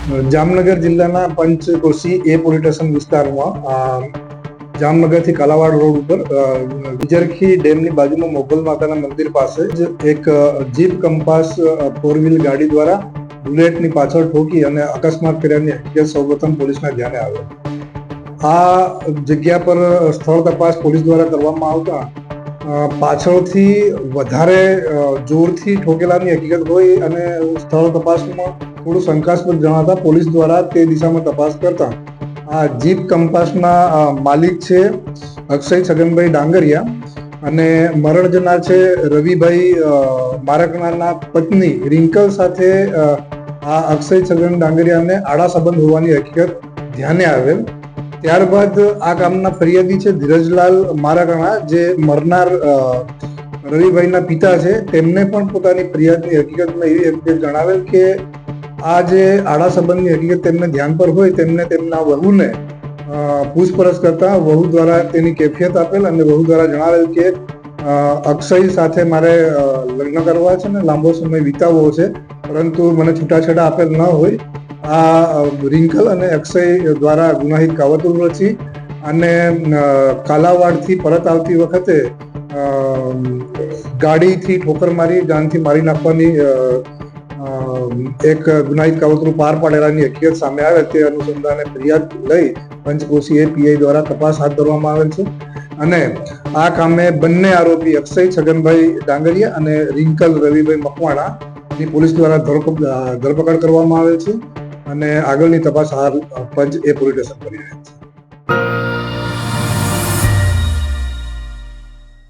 જામનગર જિલ્લાના પંચકોશી એ police station વિસ્તારમાં જામનગરથી Kalavad road ઉપર વિજરખી ડેમની બાજુમાં મોગલ માતાના મંદિર પાસે જ એક જીપ કંપાસ 4 વ્હીલ ગાડી દ્વારા બુલેટની પાછળ ઠોકી અને અકસ્માત કર્યાની હકીકત સૌપ્રથમ પોલીસના ધ્યાને આવે. આ જગ્યા પર સ્થળ તપાસ પોલીસ દ્વારા કરવામાં આવતા પાછળથી વધારે જોરથી ઠોકેલાની હકીકત હોય અને સ્થળ તપાસમાં થોડું શંકાસ્પદ જણાતા પોલીસ દ્વારા તે દિશામાં તપાસ કરતા આ જીપ કંપાસના માલિક છે અક્ષય છગનભાઈ ડાંગરિયા અને મરણ જનાર છે રવિભાઈ મારકનારના પત્ની રિંકલ સાથે આ અક્ષય છગન ડાંગરિયાને આડા સંબંધ હોવાની હકીકત ધ્યાને આવેલ. ત્યારબાદ આ કામના ફરિયાદી છે ધીરજલાલ મારકણા, જે મરનાર રવિભાઈના પિતા છે, તેમને પણ પોતાની ફરિયાદની હકીકતમાં એવી હકીકત જણાવેલ કે આ જે આડા સંબંધની હકીકત તેમને ધ્યાન પર હોય તેમને તેમના વહુને પૂછપરછ કરતા વહુ દ્વારા તેની કેફિયત આપેલ અને વહુ દ્વારા જણાવેલ કે અક્ષય સાથે મારે લગ્ન કરવા છે ને લાંબો સમય વિતાવવો છે, પરંતુ મને છૂટાછેડા આપેલ ન હોય. આ રિંકલ અને અક્ષય દ્વારા ગુનાહિત કાવતરું રચી અને કાલાવાડથી પરત આવતી વખતે ગાડીથી ઠોકર મારી જાનથી મારી નાખવાની એક ગુનાહિત કાવતરું પાર પાડેલાની હકીકત સામે આવે. તે અનુસંધાને ફરિયાદ લઈ પંચકોશી પીઆઈ દ્વારા તપાસ હાથ ધરવામાં આવેલ છે અને આ કામે બંને આરોપી અક્ષય છગનભાઈ ડાંગરિયા અને રિંકલ રવિભાઈ મકવાણાની પોલીસ દ્વારા ધરપકડ કરવામાં આવેલ છે અને આગળની તપાસ હાલ પંચ પોલીસ સ્ટેશન કરી રહ્યા છે.